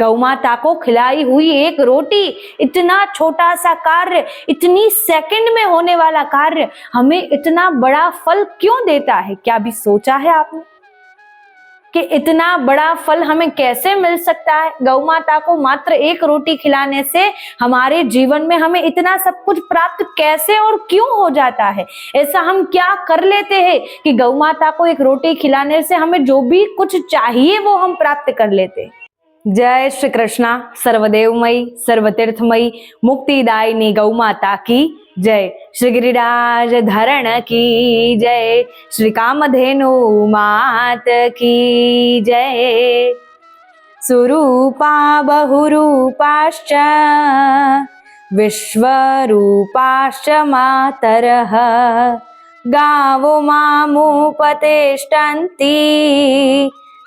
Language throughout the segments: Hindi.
गौ माता को खिलाई हुई एक रोटी, इतना छोटा सा कार्य, इतनी सेकंड में होने वाला कार्य हमें इतना बड़ा फल क्यों देता है? क्या भी सोचा है आपने कि इतना बड़ा फल हमें कैसे मिल सकता है? गौ माता को मात्र एक रोटी खिलाने से हमारे जीवन में हमें इतना सब कुछ प्राप्त कैसे और क्यों हो जाता है? ऐसा हम क्या कर लेते हैं कि गौ माता को एक रोटी खिलाने से हमें जो भी कुछ चाहिए वो हम प्राप्त कर लेते हैं। जय श्री कृष्णा। सर्वदेवमयी सर्वतीर्थमयी मुक्तिदायिनी गौ माता की जय। श्री गिरिराज धरण की जय। श्री कामधेनु मात की जय। सुरूपा बहुरूपाश्च विश्वरूपाश्च मातरः गावो मामुपतिष्ठन्ति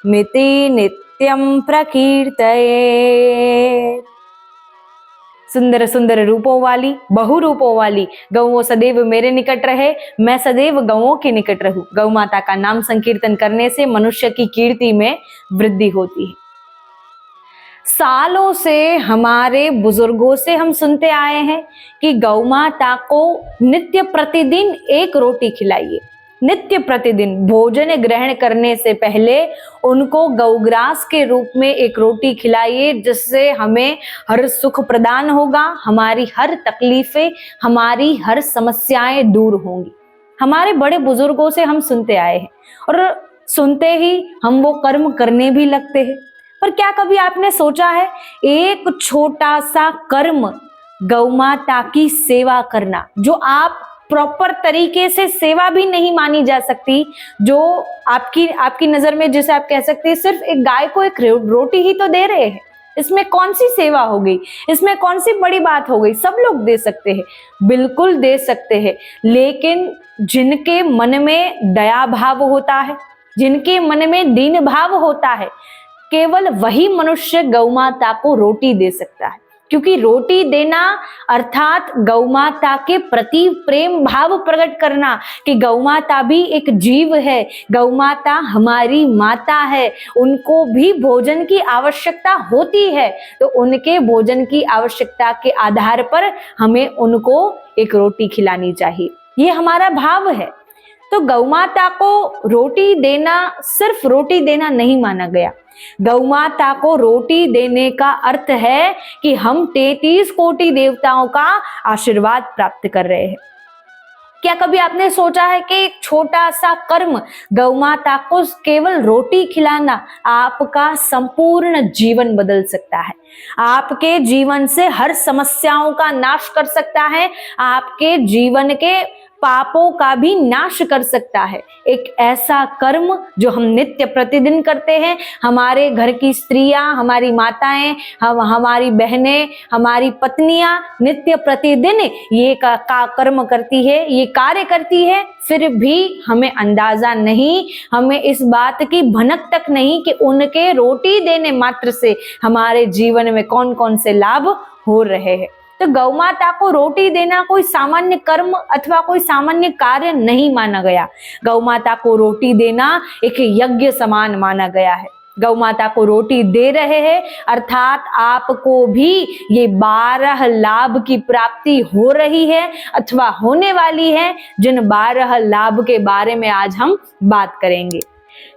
मिति नित्यं प्रकीर्तये। सुंदर सुंदर रूपों वाली, बहु रूपों वाली गौ सदैव मेरे निकट रहे, मैं सदैव गौओं के निकट रहूं। गौ माता का नाम संकीर्तन करने से मनुष्य की कीर्ति में वृद्धि होती है। सालों से हमारे बुजुर्गों से हम सुनते आए हैं कि गौ माता को नित्य प्रतिदिन एक रोटी खिलाइए। नित्य प्रतिदिन भोजन ग्रहण करने से पहले उनको गौग्रास के रूप में एक रोटी खिलाइए, जिससे हमें हर सुख प्रदान होगा, हमारी हर तकलीफें, हमारी हर समस्याएं दूर होंगी। हमारे बड़े बुजुर्गों से हम सुनते आए हैं और सुनते ही हम वो कर्म करने भी लगते हैं। पर क्या कभी आपने सोचा है, एक छोटा सा कर्म गौ माता की सेवा करना, जो आप प्रॉपर तरीके से सेवा भी नहीं मानी जा सकती, जो आपकी नजर में जिसे आप कह सकते हैं सिर्फ एक गाय को एक रोटी ही तो दे रहे हैं, इसमें कौन सी सेवा हो गई, इसमें कौन सी बड़ी बात हो गई? सब लोग दे सकते हैं, बिल्कुल दे सकते हैं, लेकिन जिनके मन में दया भाव होता है, जिनके मन में दीन भाव होता है, केवल वही मनुष्य गौ माता को रोटी दे सकता है। क्योंकि रोटी देना अर्थात गौ माता के प्रति प्रेम भाव प्रकट करना कि गौ माता भी एक जीव है, गौ माता हमारी माता है, उनको भी भोजन की आवश्यकता होती है, तो उनके भोजन की आवश्यकता के आधार पर हमें उनको एक रोटी खिलानी चाहिए। ये हमारा भाव है। तो गौ माता को रोटी देना सिर्फ रोटी देना नहीं माना गया। गौ माता को रोटी देने का अर्थ है कि हम 33 कोटि देवताओं का आशीर्वाद प्राप्त कर रहे हैं। क्या कभी आपने सोचा है कि एक छोटा सा कर्म गौ माता को केवल रोटी खिलाना आपका संपूर्ण जीवन बदल सकता है, आपके जीवन से हर समस्याओं का नाश कर सकता है, आपके जीवन के पापों का भी नाश कर सकता है। एक ऐसा कर्म जो हम नित्य प्रतिदिन करते हैं, हमारे घर की स्त्रियां, हमारी माताएं, हमारी बहनें, हमारी पत्नियां नित्य प्रतिदिन ये कर्म करती है, ये कार्य करती है, फिर भी हमें अंदाजा नहीं, हमें इस बात की भनक तक नहीं कि उनके रोटी देने मात्र से हमारे जीवन में कौन कौन से लाभ हो रहे हैं। तो गौ माता को रोटी देना कोई सामान्य कर्म अथवा कोई सामान्य कार्य नहीं माना गया। गौ माता को रोटी देना एक यज्ञ समान माना गया है। गौ माता को रोटी दे रहे हैं अर्थात आपको भी ये 12 लाभ की प्राप्ति हो रही है अथवा होने वाली है, जिन 12 लाभ के बारे में आज हम बात करेंगे।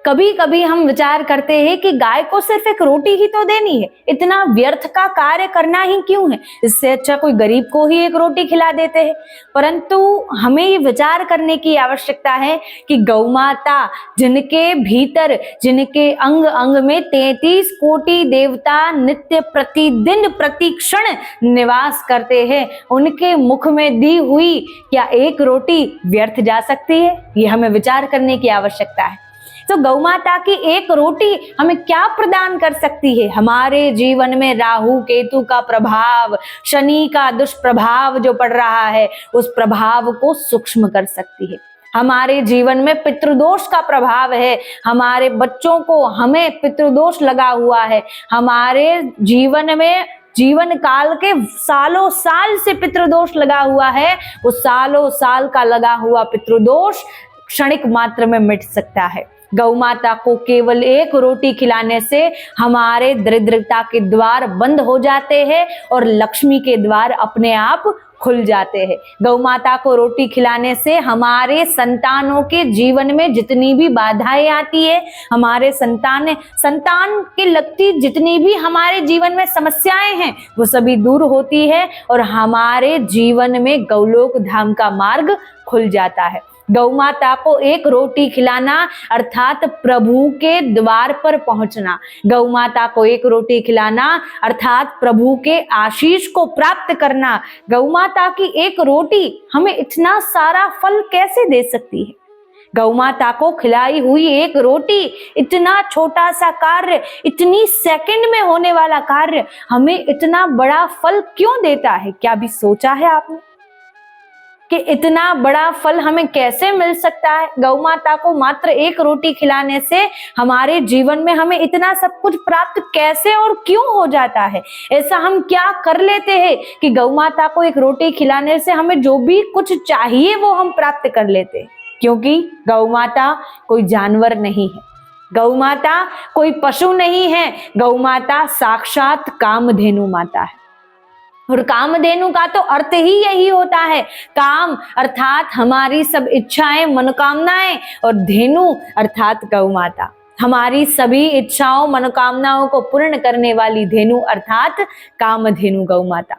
कभी कभी हम विचार करते हैं कि गाय को सिर्फ एक रोटी ही तो देनी है, इतना व्यर्थ का कार्य करना ही क्यों है, इससे अच्छा कोई गरीब को ही एक रोटी खिला देते हैं। परंतु हमें ये विचार करने की आवश्यकता है कि गौ माता जिनके भीतर, जिनके अंग अंग में 33 कोटि देवता नित्य प्रतिदिन प्रतिक्षण निवास करते हैं, उनके मुख में दी हुई क्या एक रोटी व्यर्थ जा सकती है? ये हमें विचार करने की आवश्यकता है। तो गौ माता की एक रोटी हमें क्या प्रदान कर सकती है? हमारे जीवन में राहु केतु का प्रभाव, शनि का दुष्प्रभाव जो पड़ रहा है, उस प्रभाव को सूक्ष्म कर सकती है। हमारे जीवन में पितृदोष का प्रभाव है, हमारे बच्चों को हमें पितृदोष लगा हुआ है, हमारे जीवन में जीवन काल के सालों साल से पितृदोष लगा हुआ है, वो सालों साल का लगा हुआ पितृदोष क्षणिक मात्र में मिट सकता है। गौ माता को केवल एक रोटी खिलाने से हमारे दरिद्रता के द्वार बंद हो जाते हैं और लक्ष्मी के द्वार अपने आप खुल जाते हैं। गौ माता को रोटी खिलाने से हमारे संतानों के जीवन में जितनी भी बाधाएं आती है, हमारे संतान के लगती जितनी भी हमारे जीवन में समस्याएं हैं, वो सभी दूर होती है और हमारे जीवन में गौलोक धाम का मार्ग खुल जाता है। गौ माता को एक रोटी खिलाना अर्थात प्रभु के द्वार पर पहुंचना। गौ माता को एक रोटी खिलाना अर्थात प्रभु के आशीष को प्राप्त करना। गौ माता की एक रोटी हमें इतना सारा फल कैसे दे सकती है? गौ माता को खिलाई हुई एक रोटी, इतना छोटा सा कार्य, इतनी सेकंड में होने वाला कार्य हमें इतना बड़ा फल क्यों देता है? क्या भी सोचा है आपने कि इतना बड़ा फल हमें कैसे मिल सकता है? गौ माता को मात्र एक रोटी खिलाने से हमारे जीवन में हमें इतना सब कुछ प्राप्त कैसे और क्यों हो जाता है? ऐसा हम क्या कर लेते हैं कि गौ माता को एक रोटी खिलाने से हमें जो भी कुछ चाहिए वो हम प्राप्त कर लेते हैं? क्योंकि गौ माता कोई जानवर नहीं है, गौ माता कोई पशु नहीं है, गौ माता साक्षात कामधेनु माता है। और कामधेनु का तो अर्थ ही यही होता है, काम अर्थात हमारी सब इच्छाएं, मनोकामनाएं, और धेनु अर्थात गौ माता हमारी सभी इच्छाओं, मनोकामनाओं को पूर्ण करने वाली धेनु अर्थात कामधेनु गौ माता।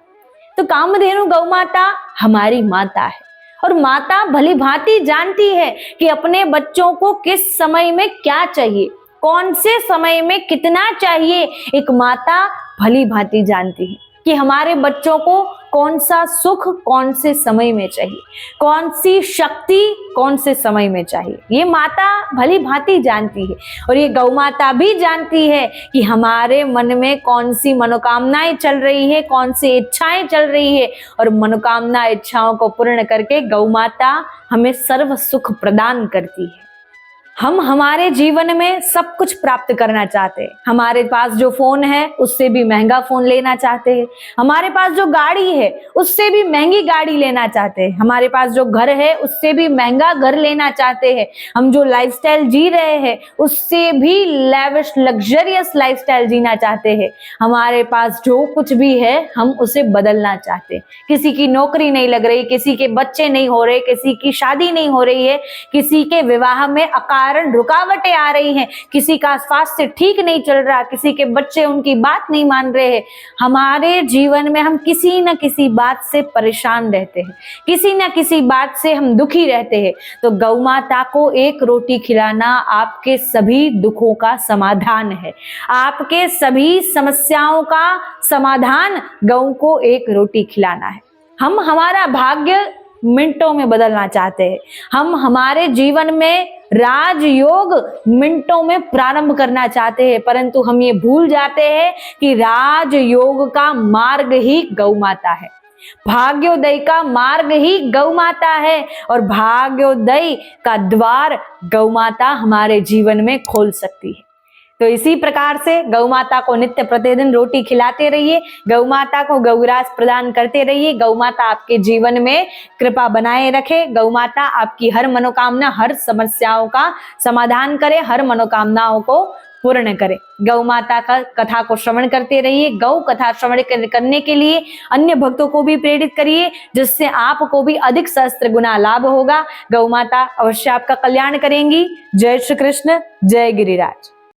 तो कामधेनु गौ माता हमारी माता है और माता भली भांति जानती है कि अपने बच्चों को किस समय में क्या चाहिए, कौन से समय में कितना चाहिए। एक माता भली भांति जानती है कि हमारे बच्चों को कौन सा सुख कौन से समय में चाहिए, कौन सी शक्ति कौन से समय में चाहिए। ये माता भली भांति जानती है और ये गौ माता भी जानती है कि हमारे मन में कौन सी मनोकामनाएं चल रही है, कौन सी इच्छाएं चल रही है, और मनोकामना इच्छाओं को पूर्ण करके गौ माता हमें सर्व सुख प्रदान करती है। हम हमारे जीवन में सब कुछ प्राप्त करना चाहते हैं। हमारे पास जो फोन है उससे भी महंगा फोन लेना चाहते हैं, हमारे पास जो गाड़ी है उससे भी महंगी गाड़ी लेना चाहते हैं, हमारे पास जो घर है उससे भी महंगा घर लेना चाहते हैं, हम जो लाइफस्टाइल जी रहे हैं उससे भी लैविश लग्जरियस लाइफस्टाइल जीना चाहते हैं। हमारे पास जो कुछ भी है हम उसे बदलना चाहते हैं। किसी की नौकरी नहीं लग रही, किसी के बच्चे नहीं हो रहे, किसी की शादी नहीं हो रही है, किसी के विवाह में रुकावटें आ रही हैं, किसी का स्वास्थ्य ठीक नहीं चल रहा, किसी के बच्चे उनकी बात नहीं मान रहे हैं। हमारे जीवन में हम किसी न किसी बात से परेशान रहते हैं, किसी न किसी बात से हम दुखी रहते हैं। तो गौ माता को एक रोटी खिलाना आपके सभी दुखों का समाधान है, आपके सभी समस्याओं का समाधान गौ को एक रोटी खिलाना है। हम हमारा भाग्य मिनटों में बदलना चाहते हैं, हम हमारे जीवन में राजयोग मिनटों में प्रारंभ करना चाहते हैं, परंतु हम ये भूल जाते हैं कि राजयोग का मार्ग ही गौ माता है, भाग्योदय का मार्ग ही गौ माता है, और भाग्योदय का द्वार गौ माता हमारे जीवन में खोल सकती है। तो इसी प्रकार से गौ माता को नित्य प्रतिदिन रोटी खिलाते रहिए, गौ माता को गौरास प्रदान करते रहिए। गौ माता आपके जीवन में कृपा बनाए रखे, गौ माता आपकी हर मनोकामना, हर समस्याओं का समाधान करे, हर मनोकामनाओं को पूर्ण करे। गौ माता का कथा को श्रवण करते रहिए। गौ कथा श्रवण करने के लिए अन्य भक्तों को भी प्रेरित करिए, जिससे आपको भी अधिक सहस्त्र गुना लाभ होगा। गौ माता अवश्य आपका कल्याण करेंगी। जय श्री कृष्ण, जय गिरिराज।